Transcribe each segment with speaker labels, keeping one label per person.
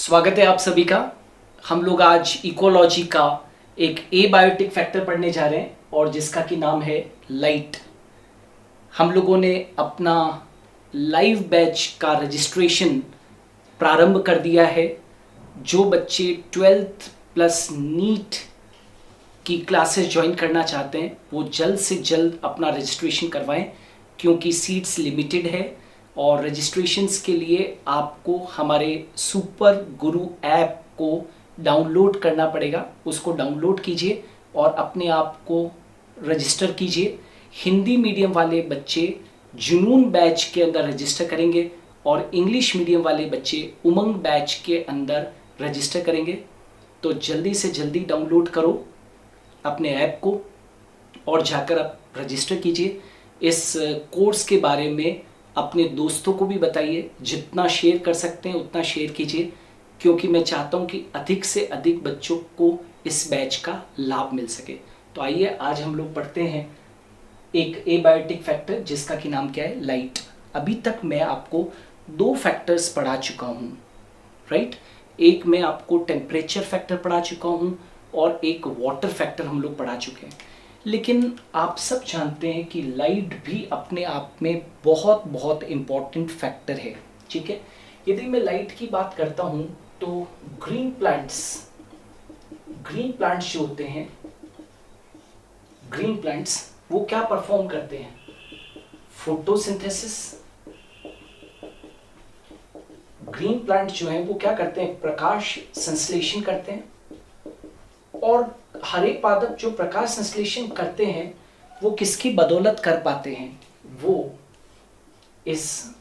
Speaker 1: स्वागत है आप सभी का। हम लोग आज इकोलॉजी का एक एबायोटिक फैक्टर पढ़ने जा रहे हैं और जिसका कि नाम है लाइट। हम लोगों ने अपना लाइव बैच का रजिस्ट्रेशन प्रारंभ कर दिया है। जो बच्चे 12th प्लस नीट की क्लासेस ज्वाइन करना चाहते हैं वो जल्द से जल्द अपना रजिस्ट्रेशन करवाएं क्योंकि सीट्स लिमिटेड है और रजिस्ट्रेशंस के लिए आपको हमारे सुपर गुरु ऐप को डाउनलोड करना पड़ेगा। उसको डाउनलोड कीजिए और अपने आप को रजिस्टर कीजिए। हिंदी मीडियम वाले बच्चे जुनून बैच के अंदर रजिस्टर करेंगे और इंग्लिश मीडियम वाले बच्चे उमंग बैच के अंदर रजिस्टर करेंगे। तो जल्दी से जल्दी डाउनलोड करो अपने ऐप को और जाकर आप रजिस्टर कीजिए। इस कोर्स के बारे में अपने दोस्तों को भी बताइए, जितना शेयर कर सकते हैं उतना शेयर कीजिए क्योंकि मैं चाहता हूं कि अधिक से अधिक बच्चों को इस बैच का लाभ मिल सके। तो आइए आज हम लोग पढ़ते हैं एक एबायोटिक फैक्टर जिसका कि नाम क्या है, लाइट। अभी तक मैं आपको दो फैक्टर्स पढ़ा चुका हूं, राइट। एक मैं आपको टेम्परेचर फैक्टर पढ़ा चुका हूं और एक वाटर फैक्टर हम लोग पढ़ा चुके हैं। लेकिन आप सब जानते हैं कि लाइट भी अपने आप में बहुत बहुत इम्पॉर्टेंट फैक्टर है, ठीक है। यदि मैं लाइट की बात करता हूं तो ग्रीन प्लांट्स जो होते हैं, ग्रीन प्लांट्स वो क्या परफॉर्म करते हैं, फोटोसिंथेसिस। ग्रीन प्लांट जो हैं वो क्या करते हैं, प्रकाश संश्लेषण करते हैं। और हर एक पादप जो प्रकाश संश्लेषण करते हैं वो किसकी बदौलत कर पाते हैं, वो इस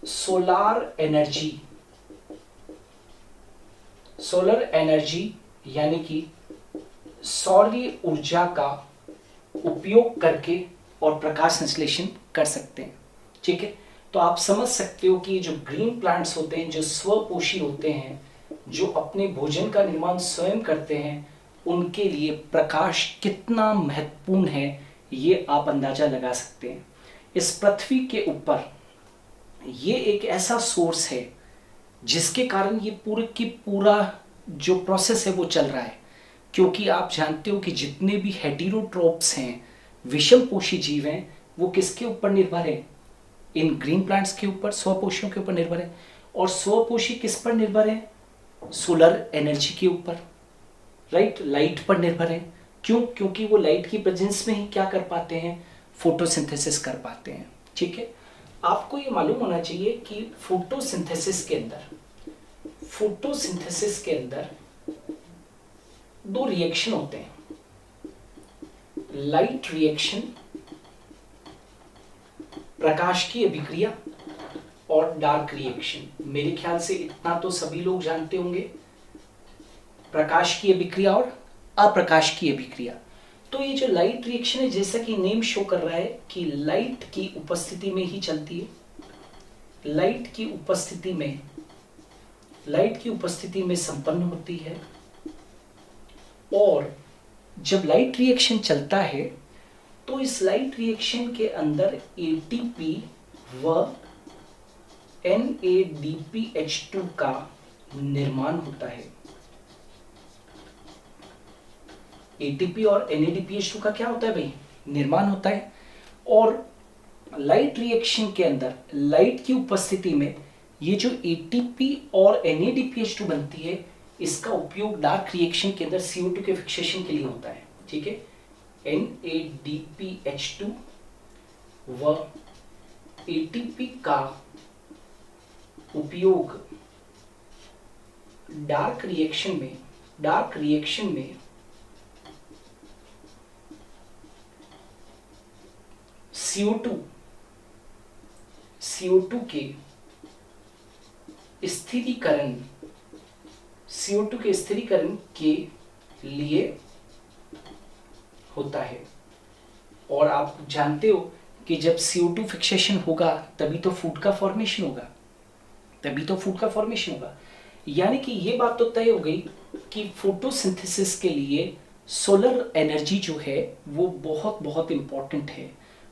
Speaker 1: सोलर एनर्जी यानी कि सौर्य ऊर्जा का उपयोग करके और प्रकाश संश्लेषण कर सकते हैं, ठीक है। तो आप समझ सकते हो कि जो ग्रीन प्लांट्स होते हैं, जो स्वपोषी होते हैं, जो अपने भोजन का निर्माण स्वयं करते हैं, उनके लिए प्रकाश कितना महत्वपूर्ण है ये आप अंदाजा लगा सकते हैं। इस पृथ्वी के ऊपर ये एक ऐसा सोर्स है जिसके कारण ये पूरा जो प्रोसेस है वो चल रहा है। क्योंकि आप जानते हो कि जितने भी हेटेरोट्रोप्स हैं, विषमपोषी जीव हैं, वो किसके ऊपर निर्भर है, इन ग्रीन प्लांट्स के ऊपर, स्वपोषियों के ऊपर निर्भर है। और स्वपोषी किस पर निर्भर है, सोलर एनर्जी के ऊपर, राइट, लाइट पर निर्भर है। क्यों? क्योंकि वो लाइट की प्रेजेंस में ही क्या कर पाते हैं, फोटोसिंथेसिस कर पाते हैं, ठीक है। आपको ये मालूम होना चाहिए कि फोटोसिंथेसिस के अंदर दो रिएक्शन होते हैं, लाइट रिएक्शन, प्रकाश की अभिक्रिया, और डार्क रिएक्शन। मेरे ख्याल से इतना तो सभी लोग जानते होंगे, प्रकाश की अभिक्रिया और अप्रकाश की अभिक्रिया। तो ये जो लाइट रिएक्शन है, जैसा कि नेम शो कर रहा है कि लाइट की उपस्थिति में ही चलती है, लाइट की उपस्थिति में संपन्न होती है। और जब लाइट रिएक्शन चलता है तो इस लाइट रिएक्शन के अंदर ATP व NADPH2 का निर्माण होता है। ATP और NADPH2 का क्या होता है भाई, निर्माण होता है। और लाइट रिएक्शन के अंदर लाइट की उपस्थिति में ये जो ATP और NADPH2 बनती है, इसका उपयोग डार्क रिएक्शन के अंदर CO2 के फिक्सेशन के लिए होता है, ठीक है। NADPH2 व ATP का उपयोग डार्क रिएक्शन में CO2 के स्थिरीकरण के लिए होता है। और आप जानते हो कि जब CO2 फिक्सेशन होगा तभी तो फूड का फॉर्मेशन होगा। यानी कि ये बात तो तय हो गई कि फोटोसिंथेसिस के लिए सोलर एनर्जी जो है वो बहुत बहुत इंपॉर्टेंट है।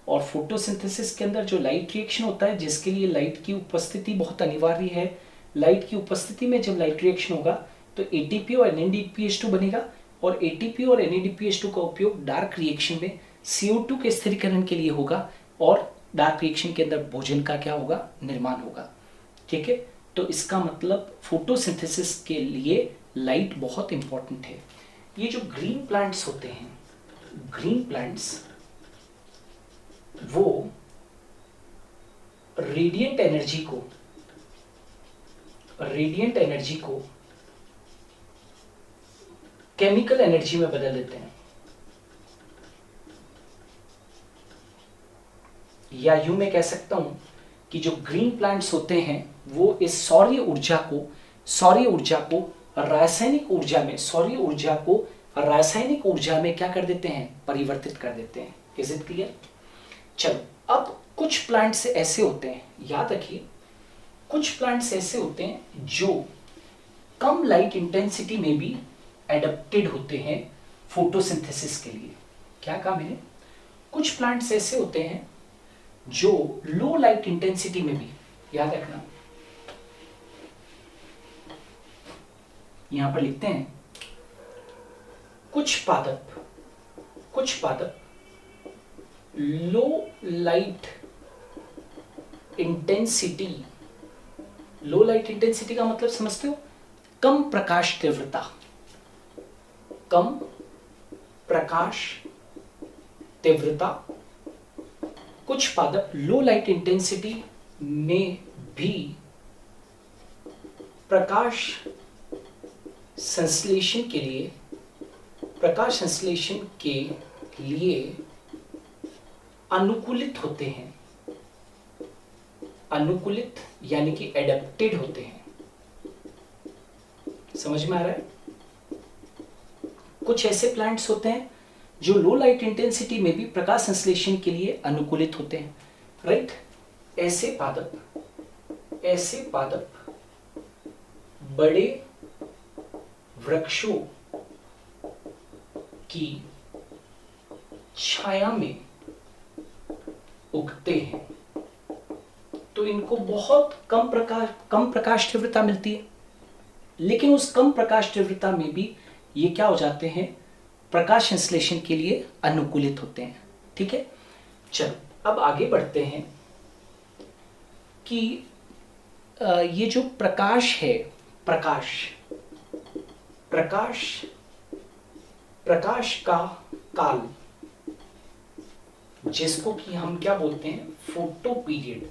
Speaker 1: और फोटोसिंथेसिस के अंदर जो लाइट रिएक्शन होता है, जिसके लिए लाइट की उपस्थिति बहुत अनिवार्य है, लाइट की उपस्थिति में जब लाइट रिएक्शन होगा तो एटीपी और NADPH2 बनेगा, और एटीपी और NADPH2 का उपयोग डार्क रिएक्शन में CO2 के स्थिरीकरण के लिए होगा, और डार्क रिएक्शन के अंदर भोजन का क्या होगा, निर्माण होगा। ठीक है, तो इसका मतलब फोटोसिंथेसिस के लिए लाइट बहुत इंपॉर्टेंट है। ये जो ग्रीन प्लांट्स होते हैं, ग्रीन प्लांट्स वो रेडिएंट एनर्जी को केमिकल एनर्जी में बदल देते हैं, या यूं मैं कह सकता हूं कि जो ग्रीन प्लांट्स होते हैं वो इस सौर्य ऊर्जा को रासायनिक ऊर्जा में क्या कर देते हैं, परिवर्तित कर देते हैं। Is it clear? चलो, अब कुछ प्लांट्स ऐसे होते हैं, याद रखिए, कुछ प्लांट्स ऐसे होते हैं जो कम लाइट इंटेंसिटी में भी एडेप्टेड होते हैं फोटोसिंथेसिस के लिए। क्या कहा मैंने? कुछ प्लांट्स ऐसे होते हैं जो लो लाइट इंटेंसिटी में भी, याद रखना, यहां पर लिखते हैं कुछ पादप लो लाइट इंटेंसिटी का मतलब समझते हो? कम प्रकाश तीव्रता। कुछ पादप लो लाइट इंटेंसिटी में भी प्रकाश संश्लेषण के लिए अनुकूलित होते हैं, यानी कि एडेप्टेड होते हैं। समझ में आ रहा है? कुछ ऐसे प्लांट्स होते हैं जो लो लाइट इंटेंसिटी में भी प्रकाश संश्लेषण के लिए अनुकूलित होते हैं, राइट? ऐसे पादप बड़े वृक्षों की छाया में उगते हैं, तो इनको बहुत कम प्रकाश तीव्रता मिलती है, लेकिन उस कम प्रकाश तीव्रता में भी ये क्या हो जाते हैं, प्रकाश संश्लेषण के लिए अनुकूलित होते हैं। ठीक है, चलो अब आगे बढ़ते हैं कि ये जो प्रकाश है, प्रकाश का काल, जिसको कि हम क्या बोलते हैं, फोटो पीरियड।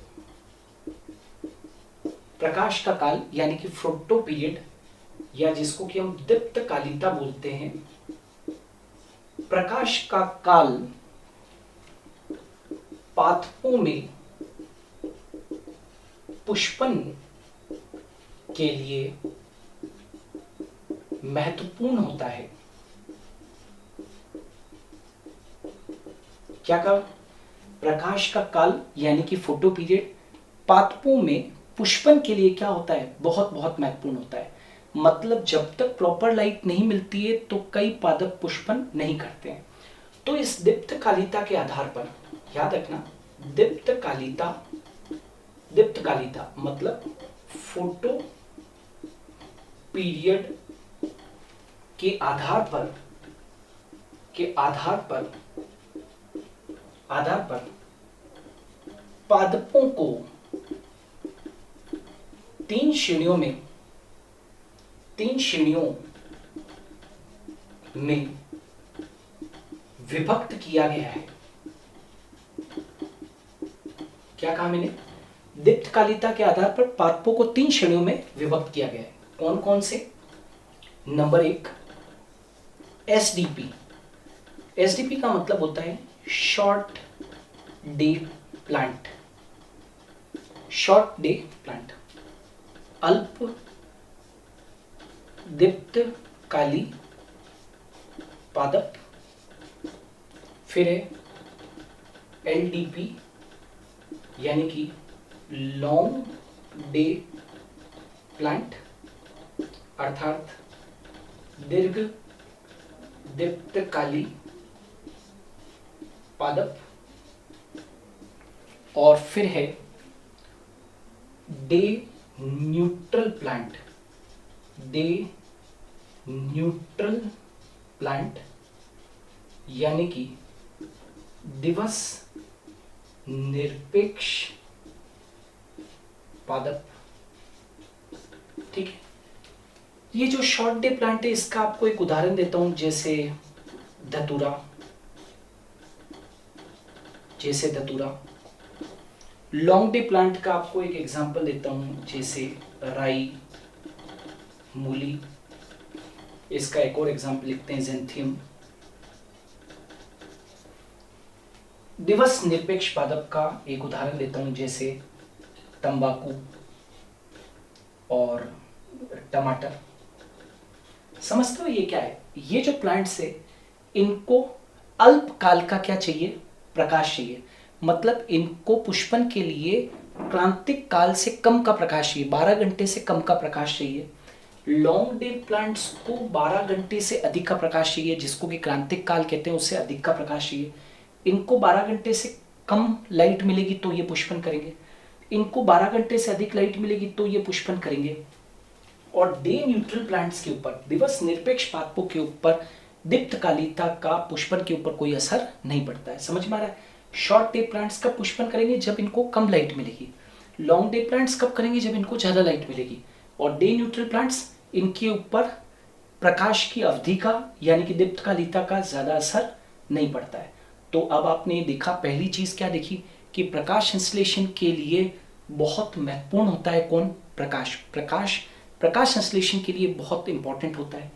Speaker 1: प्रकाश का काल यानी कि फोटो पीरियड, या जिसको कि हम दीप्तकालिता बोलते हैं। प्रकाश का काल पादपों में पुष्पन के लिए महत्वपूर्ण होता है। क्या कहा? प्रकाश का काल यानी कि फोटो पीरियड पादपों में पुष्पन के लिए क्या होता है, बहुत बहुत महत्वपूर्ण होता है। मतलब जब तक प्रॉपर लाइट नहीं मिलती है तो कई पादप पुष्पन नहीं करते हैं। तो इस दीप्तकालिता के आधार पर, याद रखना, दीप्तकालिता मतलब फोटो पीरियड के आधार पर पादपों को तीन श्रेणियों में विभक्त किया गया है। क्या कहा मैंने? दीप्तकालिता के आधार पर पादपों को तीन श्रेणियों में विभक्त किया गया है। कौन कौन से? Number 1, SDP. एसडीपी का मतलब होता है शॉर्ट डे प्लांट। अल्प दीप्तकाली पादप। फिर है एलडीपी यानी कि लॉन्ग डे प्लांट, अर्थात दीर्घ दीप्तकाली पादप। और फिर है डे न्यूट्रल प्लांट, दे न्यूट्रल प्लांट, यानी कि दिवस निरपेक्ष पादप। ठीक है, ये जो शॉर्ट डे प्लांट है इसका आपको एक उदाहरण देता हूं, जैसे धतूरा, लॉन्ग डे प्लांट का आपको एक एग्जांपल देता हूं, जैसे राई, मूली। इसका एक और एग्जांपल लिखते हैं, ज़ैंथियम। दिवस निरपेक्ष पादप का एक उदाहरण देता हूं, जैसे तंबाकू और टमाटर। समझते हो ये क्या है? ये जो प्लांट्स है इनको अल्पकाल का क्या चाहिए? प्रकाश चाहिए। मतलब इनको पुष्पन के लिए क्रांतिक काल से कम का प्रकाश चाहिए, 12 घंटे से कम का प्रकाश चाहिए। लॉन्ग डे प्लांट्स को 12 घंटे से अधिक का प्रकाश चाहिए, जिसको कि क्रांतिक काल कहते हैं, उससे अधिक का प्रकाश चाहिए। इनको 12 घंटे से कम लाइट मिलेगी तो ये पुष्पन करेंगे, इनको 12 घंटे से अधिक लाइट मिलेगी तो ये पुष्पन करेंगे। और डे न्यूट्रल प्लांट्स के ऊपर, दिवस निरपेक्ष पादपों के ऊपर दीप्तकालिता का पुष्पन के ऊपर कोई असर नहीं पड़ता है। समझ में आ रहा है? शॉर्ट डे प्लांट्स कब पुष्पन करेंगे? जब इनको कम लाइट मिलेगी। लॉन्ग डे प्लांट्स कब करेंगे? जब इनको ज्यादा लाइट मिलेगी। और डे न्यूट्रल प्लांट्स, इनके ऊपर प्रकाश की अवधि का यानी कि दीप्तकालिता का ज्यादा असर नहीं पड़ता है। तो अब आपने देखा, पहली चीज क्या देखी कि प्रकाश संश्लेषण के लिए बहुत महत्वपूर्ण होता है कौन? प्रकाश संश्लेषण के लिए बहुत इंपॉर्टेंट होता है।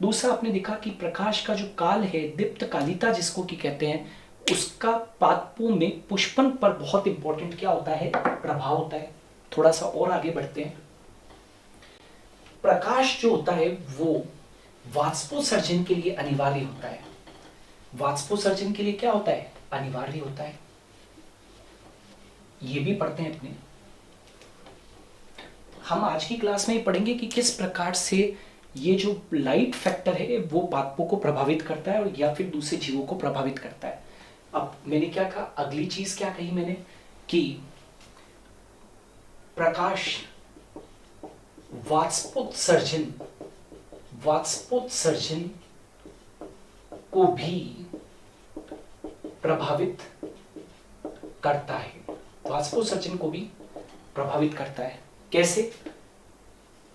Speaker 1: दूसरा आपने देखा कि प्रकाश का जो काल है, दीप्तकालिता जिसको कि कहते हैं, उसका पादपों में पुष्पन पर बहुत इंपॉर्टेंट क्या होता है? प्रभाव होता है। थोड़ा सा और आगे बढ़ते हैं। प्रकाश जो होता है वो वाष्पोत्सर्जन के लिए अनिवार्य होता है। वाष्पोत्सर्जन के लिए क्या होता है? अनिवार्य होता है। ये भी पढ़ते हैं अपने। हम आज की क्लास में ही पढ़ेंगे कि किस प्रकार से ये जो लाइट फैक्टर है वो पादपों को प्रभावित करता है और या फिर दूसरे जीवों को प्रभावित करता है। अब मैंने क्या कहा, अगली चीज क्या कही मैंने कि प्रकाश वाष्पोत्सर्जन को भी प्रभावित करता है। वाष्पोत्सर्जन को भी प्रभावित करता है। कैसे?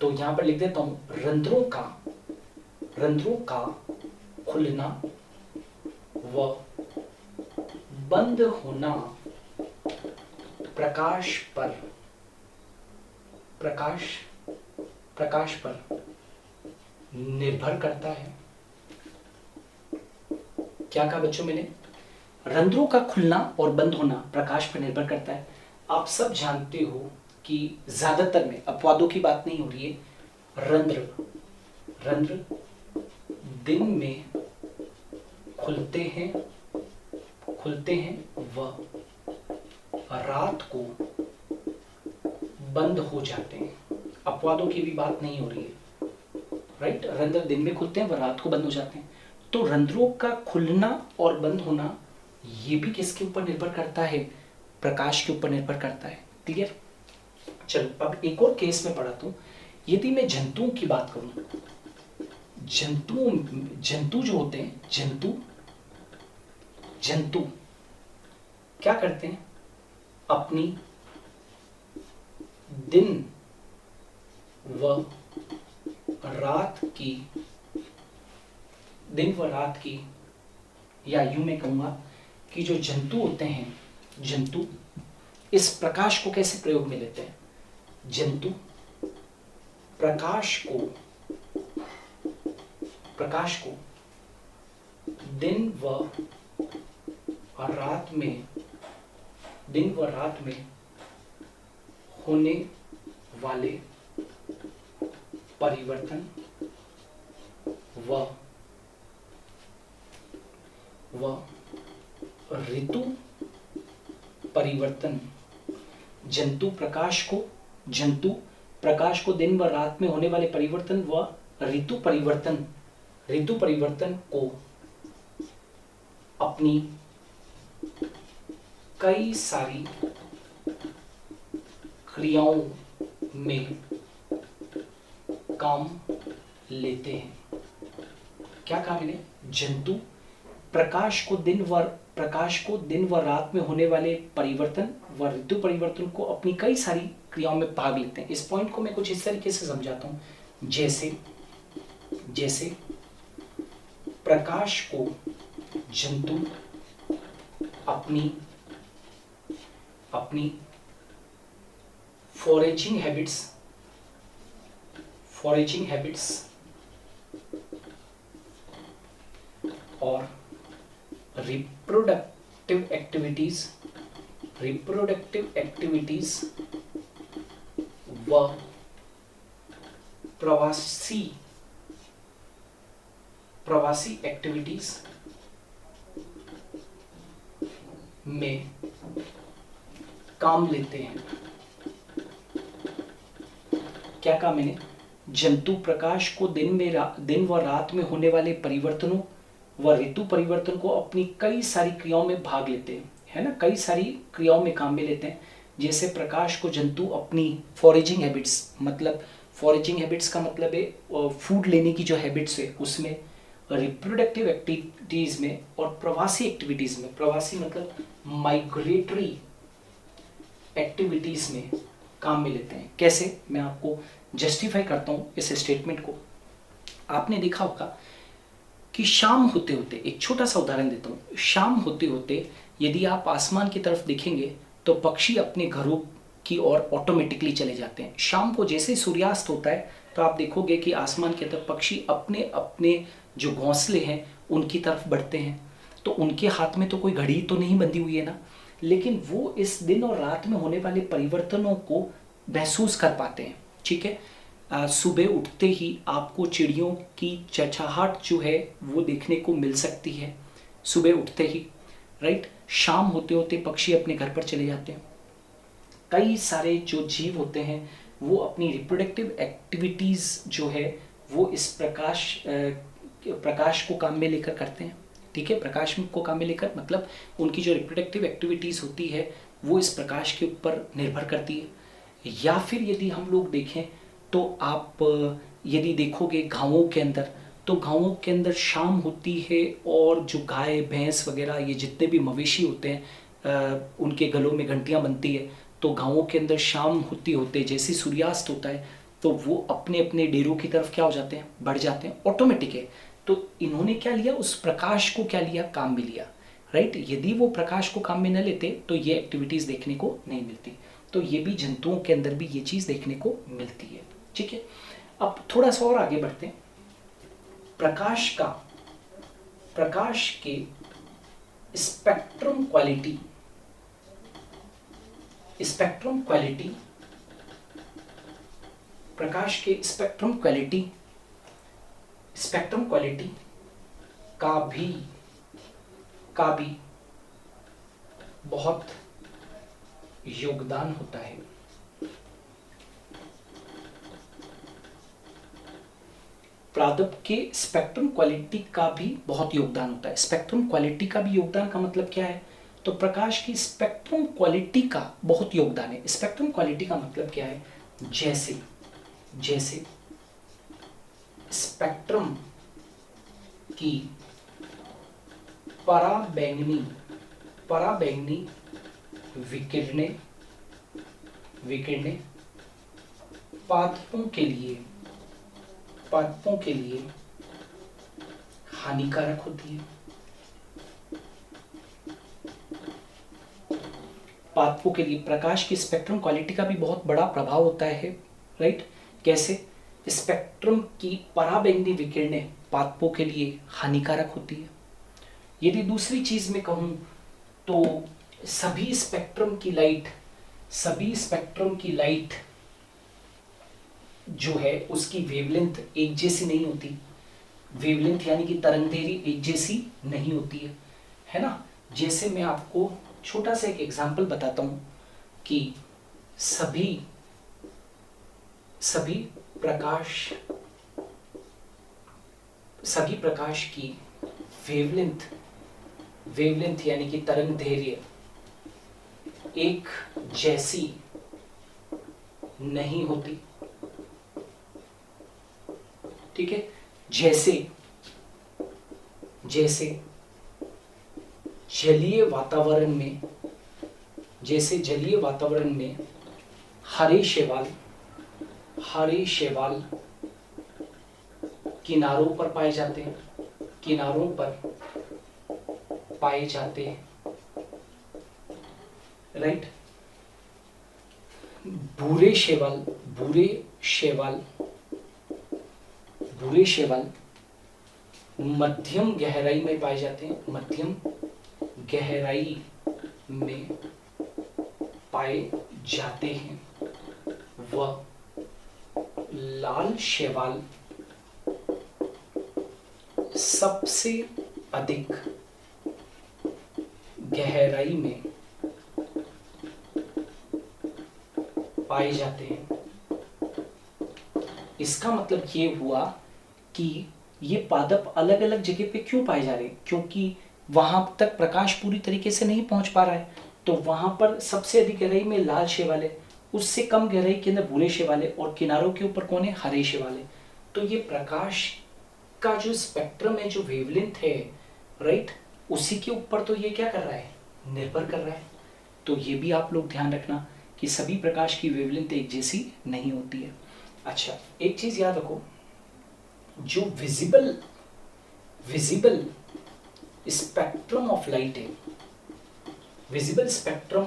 Speaker 1: तो यहां पर लिख देता हूं, रंध्रों का खुलना व बंद होना प्रकाश पर निर्भर करता है। क्या कहा बच्चों मैंने? रंध्रों का खुलना और बंद होना प्रकाश पर निर्भर करता है। आप सब जानते हो कि ज्यादातर में, अपवादों की बात नहीं हो रही है, रंध्र दिन में खुलते हैं व रात को बंद हो जाते हैं। अपवादों की भी बात नहीं हो रही है, राइट? रंध्र दिन में खुलते हैं व रात को बंद हो जाते हैं। तो रंध्रों का खुलना और बंद होना ये भी किसके ऊपर निर्भर करता है? प्रकाश के ऊपर निर्भर करता है। क्लियर? चलो अब एक और केस में पढ़ाता हूं। यदि मैं जंतुओं की बात करूं, जंतु जो होते हैं, जंतु क्या करते हैं? अपनी दिन व रात की या यूं मैं कहूंगा कि जो जंतु होते हैं, जंतु इस प्रकाश को कैसे प्रयोग में लेते हैं? जंतु प्रकाश को दिन व रात में होने वाले परिवर्तन व ऋतु परिवर्तन, जंतु प्रकाश को दिन व रात में होने वाले परिवर्तन व ऋतु परिवर्तन को अपनी कई सारी क्रियाओं में काम लेते हैं। क्या काम लें? जंतु प्रकाश को दिन व रात में होने वाले परिवर्तन व ऋतु परिवर्तन को अपनी कई सारी क्रियाओं में भाग लेते हैं। इस पॉइंट को मैं कुछ इस तरीके से समझाता हूं, जैसे प्रकाश को जंतु अपनी फॉरेजिंग हैबिट्स और रिप्रोडक्टिव एक्टिविटीज व प्रवासी एक्टिविटीज में काम लेते हैं। क्या काम है? जंतु प्रकाश को दिन व रात में होने वाले परिवर्तनों व ऋतु परिवर्तन को अपनी कई सारी क्रियाओं में भाग लेते हैं, है ना, कई सारी क्रियाओं में काम में लेते हैं। जैसे प्रकाश को जंतु अपनी फॉरेजिंग हैबिट्स, मतलब फॉरेजिंग हैबिट्स का मतलब है फूड लेने की जो हैबिट्स है उसमें, रिप्रोडक्टिव एक्टिविटीज में और प्रवासी एक्टिविटीज में, प्रवासी मतलब माइग्रेटरी एक्टिविटीज में काम में लेते हैं। कैसे? मैं आपको जस्टिफाई करता हूं इस स्टेटमेंट को। आपने देखा होगा कि शाम होते होते, एक छोटा सा उदाहरण देता हूं, शाम होते होते यदि आप आसमान की तरफ देखेंगे तो पक्षी अपने घरों की ओर ऑटोमेटिकली चले जाते हैं। शाम को जैसे ही सूर्यास्त होता है तो आप देखोगे कि आसमान की तरफ पक्षी अपने अपने जो घोंसले हैं उनकी तरफ बढ़ते हैं। तो उनके हाथ में तो कोई घड़ी तो नहीं बंधी हुई है ना, लेकिन वो इस दिन और रात में होने वाले परिवर्तनों को महसूस कर पाते हैं। ठीक है, सुबह उठते ही आपको चिड़ियों की चहचहाहट जो है वो देखने को मिल सकती है सुबह उठते ही, राइट। शाम होते होते पक्षी अपने घर पर चले जाते हैं। कई सारे जो जीव होते हैं वो अपनी रिप्रोडक्टिव एक्टिविटीज जो है वो इस प्रकाश को काम में लेकर करते हैं। ठीक है, प्रकाश को काम में लेकर मतलब उनकी जो रिप्रोडक्टिव एक्टिविटीज होती है वो इस प्रकाश के ऊपर निर्भर करती है। या फिर यदि हम लोग देखें तो आप यदि देखोगे गाँवों के अंदर, तो गाँवों के अंदर शाम होती है और जो गाय भैंस वगैरह ये जितने भी मवेशी होते हैं उनके गलों में घंटियां बनती है। तो गाँवों के अंदर शाम होते जैसे सूर्यास्त होता है तो वो अपने अपने डेरों की तरफ क्या हो जाते हैं, बढ़ जाते हैं, ऑटोमेटिक है। तो इन्होंने क्या लिया, उस प्रकाश को क्या लिया, काम में लिया, राइट। यदि वो प्रकाश को काम में न लेते तो ये एक्टिविटीज देखने को नहीं मिलती। तो ये भी जंतुओं के अंदर भी ये चीज देखने को मिलती है। ठीक है, अब थोड़ा सा और आगे बढ़ते हैं। प्रकाश के स्पेक्ट्रम क्वालिटी प्रकाश के स्पेक्ट्रम क्वालिटी का भी बहुत योगदान होता है। प्रादप के स्पेक्ट्रम क्वालिटी का भी बहुत योगदान होता है। स्पेक्ट्रम क्वालिटी का भी योगदान का मतलब क्या है, तो प्रकाश की स्पेक्ट्रम क्वालिटी का बहुत योगदान है। स्पेक्ट्रम क्वालिटी का मतलब क्या है, जैसे स्पेक्ट्रम की पराबैंगनी विकिरणें पादपों के लिए हानिकारक होती है। पादपों के लिए प्रकाश की स्पेक्ट्रम क्वालिटी का भी बहुत बड़ा प्रभाव होता है, राइट। कैसे? स्पेक्ट्रम की पराबैंगनी विकिरणें पादपों के लिए हानिकारक होती है। यदि दूसरी चीज में कहूं तो सभी स्पेक्ट्रम की लाइट जो है उसकी वेवलेंथ एक जैसी नहीं होती। वेवलेंथ यानी कि तरंगदैर्घ्य एक जैसी नहीं होती है ना। जैसे मैं आपको छोटा सा एक एग्जांपल बताता हूं कि सभी प्रकाश की वेवलेंथ यानी कि तरंगदैर्घ्य एक नहीं होती। ठीक है, जैसे जैसे जलीय वातावरण में, जैसे जलीय वातावरण में हरे शैवाल किनारों पर पाए जाते हैं, किनारों पर पाए जाते हैं, राइट। भूरे शैवाल मध्यम गहराई में पाए जाते हैं, मध्यम गहराई में पाए जाते हैं। वह लाल शैवाल सबसे अधिक गहराई में पाए जाते हैं। इसका मतलब ये हुआ कि ये पादप अलग अलग जगह पे क्यों पाए जा रहे हैं, क्योंकि वहां तक प्रकाश पूरी तरीके से नहीं पहुंच पा रहा है, तो वहां पर सबसे अधिक गहराई में लाल शैवाल है, उससे कम गहराई के अंदर भूरे शैवाल है, और किनारों के ऊपर कौन है, हरे शैवाल है। तो ये प्रकाश का जो स्पेक्ट्रम है, जो वेवलेंथ है, राइट, उसी के ऊपर तो ये क्या कर रहा है, निर्भर कर रहा है। तो ये भी आप लोग ध्यान रखना कि सभी प्रकाश की वेवलेंथ एक जैसी नहीं होती है। अच्छा, एक चीज याद रखो, जो विजिबल स्पेक्ट्रम ऑफ लाइट है, विजिबल स्पेक्ट्रम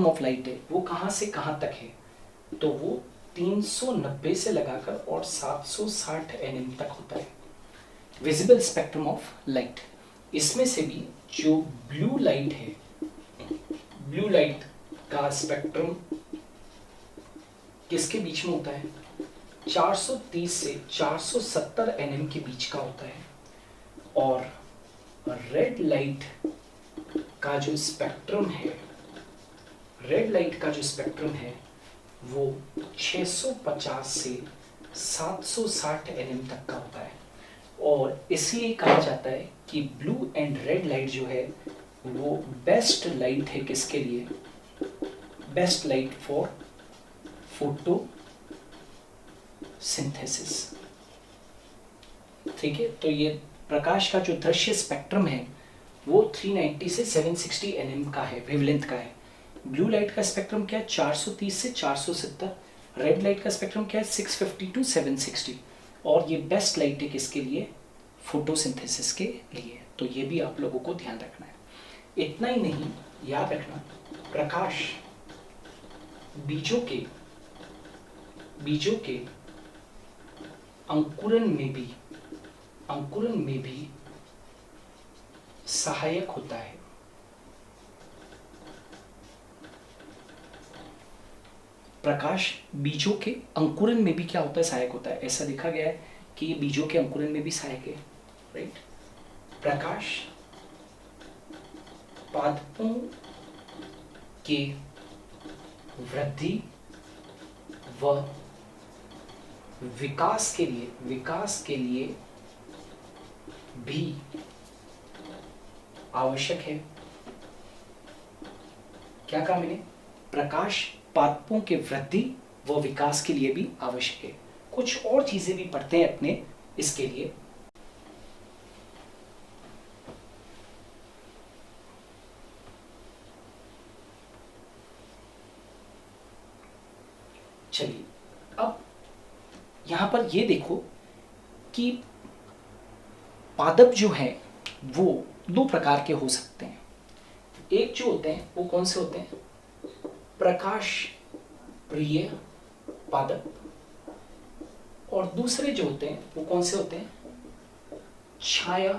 Speaker 1: ऑफ लाइट है, वो कहां से कहां तक है, तो वो 390 से लगाकर और 760 nm तक होता है, विजिबल स्पेक्ट्रम ऑफ लाइट। इसमें से भी जो ब्लू लाइट है, ब्लू लाइट का स्पेक्ट्रम किसके बीच में होता है, 430 से 470 nm के बीच का होता है, और रेड लाइट का जो स्पेक्ट्रम है, वो 650 से 760 nm तक का होता है। और इसलिए कहा जाता है कि ब्लू एंड रेड लाइट जो है वो बेस्ट लाइट है, किसके लिए, बेस्ट लाइट फॉर फोटोसिंथेसिस। ठीक है, तो ये प्रकाश का जो दृश्य स्पेक्ट्रम है वो 390 से 760 nm का है, वेवलेंथ का है। ब्लू लाइट का स्पेक्ट्रम क्या है, 430 से 470, रेड लाइट का स्पेक्ट्रम क्या है, 650 टू 760, और ये बेस्ट लाइट है किसके लिए, फोटोसिंथेसिस के लिए। तो ये भी आप लोगों को ध्यान रखना है। इतना ही नहीं, याद रखना, प्रकाश बीजों के अंकुरन में भी सहायक होता है। प्रकाश बीजों के अंकुरन में भी क्या होता है, सहायक होता है। ऐसा देखा गया है कि ये बीजों के अंकुरन में भी सहायक है, राइट। प्रकाश पादपों के वृद्धि व विकास के लिए भी आवश्यक है। क्या कहा मैंने, प्रकाश पादपों के वृद्धि व विकास के लिए भी आवश्यक है। कुछ और चीजें भी पढ़ते हैं अपने इसके लिए। चलिए, अब यहां पर ये देखो कि पादप जो है वो दो प्रकार के हो सकते हैं। एक जो होते हैं वो कौन से होते हैं, प्रकाश प्रिय पादप, और दूसरे जो होते हैं वो कौन से होते हैं, छाया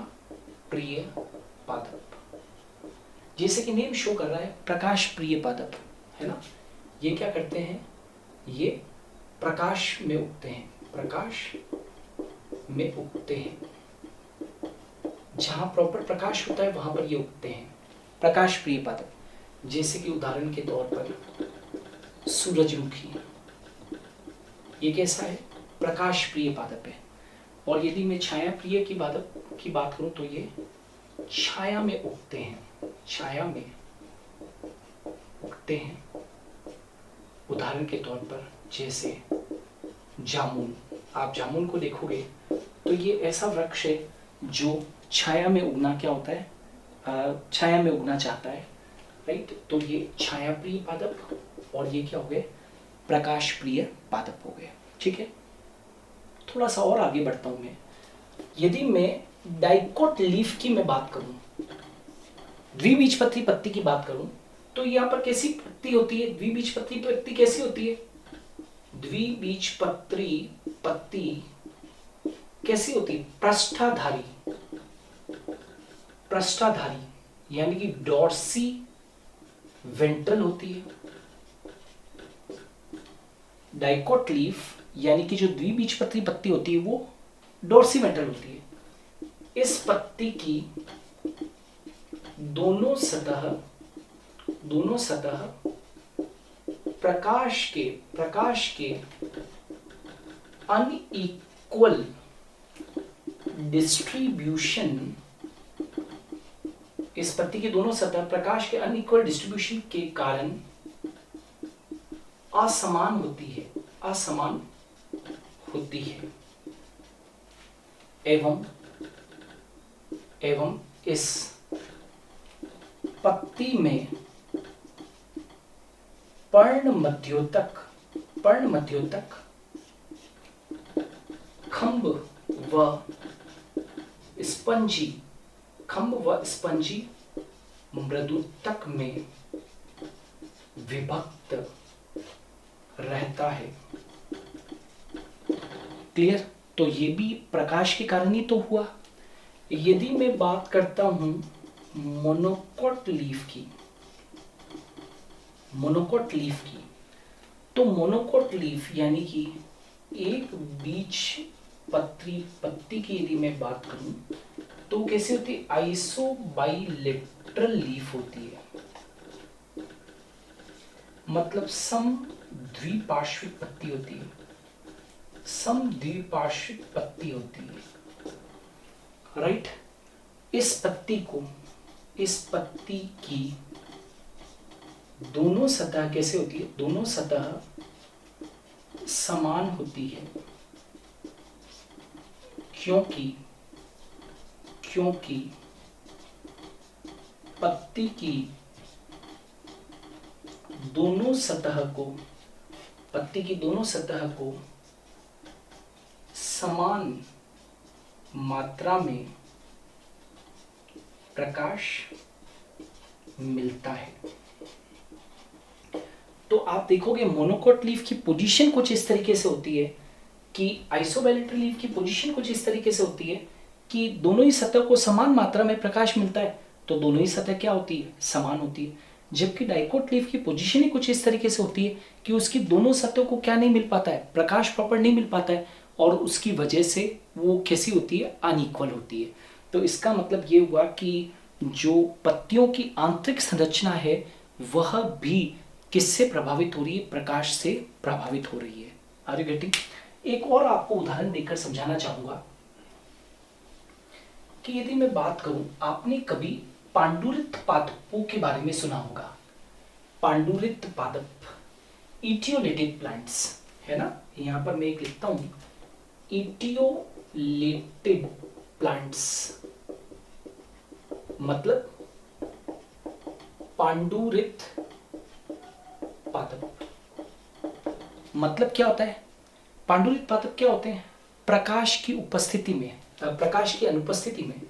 Speaker 1: प्रिय पादप। जैसे कि नेम शो कर रहा है, प्रकाश प्रिय पादप, है ना। ये क्या करते हैं, ये प्रकाश में उगते हैं, जहां प्रॉपर प्रकाश होता है वहां पर ये उगते हैं, प्रकाश प्रिय पादप। जैसे कि उदाहरण के तौर पर सूरजमुखी, ये कैसा है, प्रकाश प्रिय पादप है। और यदि मैं छाया प्रिय की पादप की बात करूं तो ये छाया में उगते हैं, उदाहरण के तौर पर जैसे जामुन, आप जामुन को देखोगे तो ये ऐसा वृक्ष है जो छाया में उगना क्या होता है, छाया में उगना चाहता है, राइट। तो ये छाया प्रिय पादप और ये क्या हो गए, प्रकाश प्रिय पादप हो गए, ठीक है। थोड़ा सा और आगे बढ़ता हूं मैं। यदि मैं डाइकोट लीफ की मैं बात करूं, द्विबीजपत्री पत्ती की बात करूं, तो यहाँ पर कैसी पत्ती होती है, द्विबीजपत्री पत्ती कैसी होती है, द्विबीजपत्री पत्ती कैसी होती है, पृष्ठाधारी, पृष्ठाधारी यानी कि डॉर्सी वेंट्रल होती है। डाइकोट लीफ यानी कि जो द्विबीजपत्री पत्ती होती है वो डॉर्सी वेंट्रल होती है। इस पत्ती की दोनों सतह प्रकाश के अनइक्वल डिस्ट्रीब्यूशन, इस पत्ती की दोनों सतह प्रकाश के अनइक्वल डिस्ट्रीब्यूशन के कारण असमान होती है एवं इस पत्ती में पर्णमध्योतक खंभ व स्पंजी मृदुतक में विभक्त रहता है। क्लियर। तो ये भी प्रकाश के कारण ही तो हुआ। यदि मैं बात करता हूं मोनोकोट लीफ की, तो मोनोकोट लीफ यानी कि एक बीज पत्ती की यदि मैं बात करूं तो कैसी होती है, आइसोबाइलेटरल लीफ होती है, मतलब समद्विपार्श्विक पत्ती होती है, राइट। इस पत्ती की दोनों सतह कैसे होती है, दोनों सतह समान होती है क्योंकि पत्ती की दोनों सतह को समान मात्रा में प्रकाश मिलता है। तो आप देखोगे मोनोकोट लीफ की पोजीशन कुछ इस तरीके से होती है कि आइसोबाइलेटरल लीफ की पोजीशन कुछ इस तरीके से होती है कि दोनों ही सतह को समान मात्रा में प्रकाश मिलता है, तो दोनों ही सतह क्या होती है, समान होती है। जबकि डाइकोट लीफ की पोजीशन ही कुछ इस तरीके से होती है कि उसकी दोनों सतहों को क्या नहीं मिल पाता है, प्रकाश प्रॉपर नहीं मिल पाता है, और उसकी वजह से वो कैसी होती है, अनइक्वल होती है। तो इसका मतलब ये हुआ कि जो पत्तियों की आंतरिक संरचना है वह भी किससे प्रभावित हो रही है, प्रकाश से प्रभावित हो रही है। Are you getting. एक और आपको उदाहरण देकर समझाना चाहूंगा कि यदि मैं बात करूं, आपने कभी पांडुरित पादपों के बारे में सुना होगा। पांडुरित पादप, इटियोलेटेड प्लांट्स है ना, यहां पर मैं एक लिखता हूं, इटियोलेटेड प्लांट्स मतलब पांडुरित पादप। मतलब क्या होता है, पांडुरित पादप क्या होते हैं, प्रकाश की उपस्थिति में, प्रकाश की अनुपस्थिति में,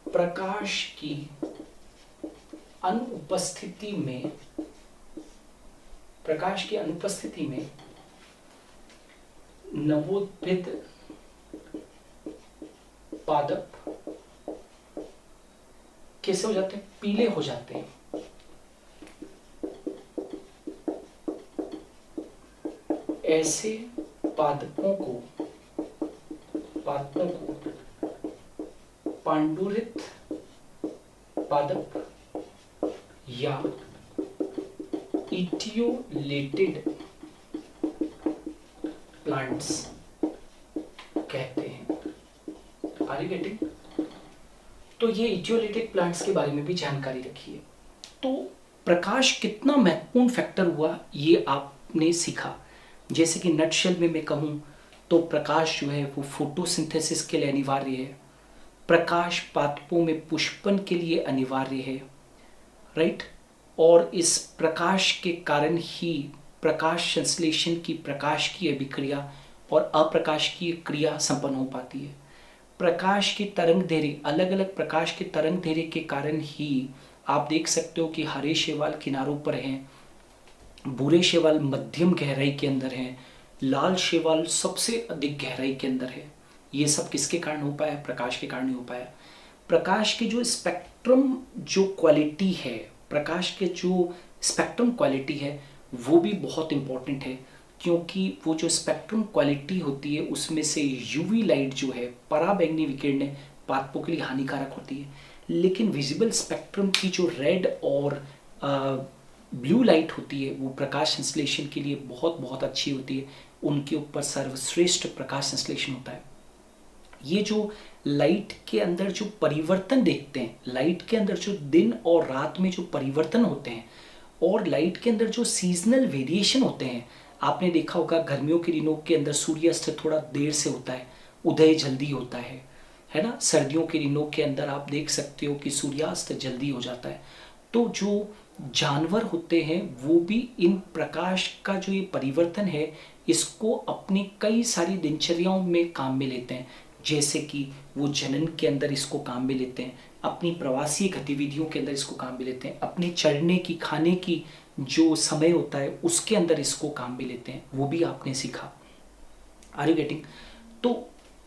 Speaker 1: प्रकाश की अनुपस्थिति में, प्रकाश की अनुपस्थिति में नवोद्भिद पादप कैसे हो जाते हैं, पीले हो जाते हैं। ऐसे पादपों को पांडुरित पादप या इटियोलेटेड प्लांट्स कहते हैं। Are you getting. तो ये इटियोलेटेड प्लांट्स के बारे में भी जानकारी रखिए। तो प्रकाश कितना महत्वपूर्ण फैक्टर हुआ ये आपने सीखा। जैसे कि नटशेल में मैं कहूँ तो प्रकाश जो है वो फोटोसिंथेसिस के लिए अनिवार्य है, प्रकाश पादपों में पुष्पन के लिए अनिवार्य है, राइट। और इस प्रकाश के कारण ही प्रकाश संश्लेषण की प्रकाश की अभिक्रिया और अप्रकाशिकीय क्रिया संपन्न हो पाती है। प्रकाश की तरंग दैर्घ्य, अलग अलग प्रकाश के तरंग दैर्घ्य के कारण ही आप देख सकते हो कि हरे शैवाल किनारों पर हैं, भूरे शैवाल मध्यम गहराई के अंदर हैं, लाल शैवाल सबसे अधिक गहराई के अंदर है। ये सब किसके कारण हो पाया? प्रकाश के कारण ही हो पाया। प्रकाश की जो स्पेक्ट्रम जो क्वालिटी है, प्रकाश के जो स्पेक्ट्रम क्वालिटी है वो भी बहुत इंपॉर्टेंट है, क्योंकि वो जो स्पेक्ट्रम क्वालिटी होती है उसमें से यूवी लाइट जो है, पराबैंगनी विकिरणें पादपों के लिए हानिकारक होती है, लेकिन विजिबल स्पेक्ट्रम की जो रेड और ब्लू लाइट होती है वो प्रकाश संश्लेषण के लिए बहुत बहुत अच्छी होती है। उनके ऊपर सर्वश्रेष्ठ प्रकाश संश्लेषण होता है। ये जो लाइट के अंदर जो परिवर्तन देखते हैं, लाइट के अंदर जो दिन और रात में जो परिवर्तन होते हैं, और लाइट के अंदर जो सीजनल वेरिएशन होते हैं, आपने देखा होगा गर्मियों के दिनों के अंदर सूर्यास्त थोड़ा देर से होता है, उदय जल्दी होता है ना। सर्दियों के दिनों के अंदर आप देख सकते हो कि सूर्यास्त जल्दी हो जाता है। तो जो जानवर होते हैं वो भी इन प्रकाश का जो ये परिवर्तन है इसको अपनी कई सारी दिनचर्याओं में काम में लेते हैं। जैसे कि वो जनन के अंदर इसको काम में लेते हैं, अपनी प्रवासी गतिविधियों के अंदर इसको काम में लेते हैं, अपने चढ़ने की, खाने की जो समय होता है उसके अंदर इसको काम में लेते हैं। वो भी आपने सीखा। Are you getting? तो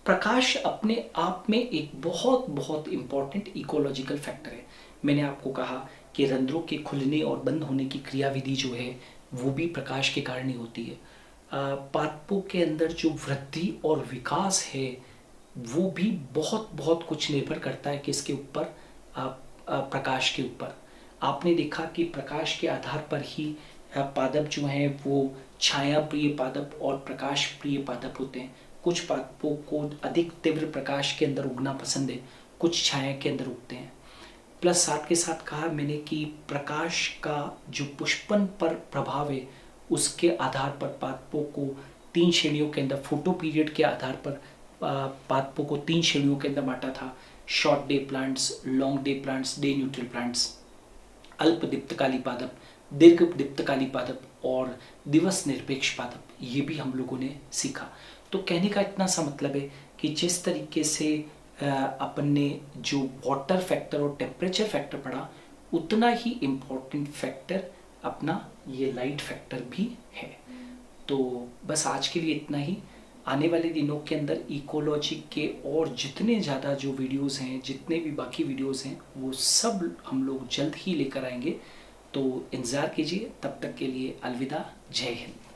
Speaker 1: प्रकाश अपने आप में एक बहुत बहुत इंपॉर्टेंट इकोलॉजिकल फैक्टर है। मैंने आपको कहा कि रंध्रों के खुलने और बंद होने की क्रियाविधि जो है वो भी प्रकाश के कारण ही होती है। पादपों के अंदर जो वृद्धि और विकास है वो भी बहुत बहुत कुछ निर्भर करता है किसके ऊपर? प्रकाश के ऊपर। आपने देखा कि प्रकाश के आधार पर ही पादप जो हैं वो छाया प्रिय पादप और प्रकाश प्रिय पादप होते हैं। कुछ पादपों को अधिक तीव्र प्रकाश के अंदर उगना पसंद है, कुछ छाया के अंदर उगते हैं। प्लस साथ के साथ कहा मैंने कि प्रकाश का जो पुष्पन पर प्रभाव है उसके आधार पर पादपों को 3 श्रेणियों के अंदर, फोटो पीरियड के आधार पर पादपों को 3 श्रेणियों के अंदर बांटा था। Short day plants, long day plants, day neutral plants, अल्प दीप्तकाली पादप, दीर्घ दीप्तकाली पादप और दिवस निरपेक्ष पादप। ये भी हम लोगों ने सीखा। तो कहने का इतना सा मतलब है कि जिस तरीके से अपन ने जो वाटर फैक्टर और टेम्परेचर फैक्टर पढ़ा, उतना ही इम्पोर्टेंट फैक्टर अपना ये लाइट फैक्टर भी है। तो बस आज के लिए इतना ही। आने वाले दिनों के अंदर इकोलॉजी के और जितने ज़्यादा जो वीडियोस हैं, जितने भी बाकी वीडियोस हैं, वो सब हम लोग जल्द ही लेकर आएंगे। तो इंतज़ार कीजिए। तब तक के लिए अलविदा। जय हिंद।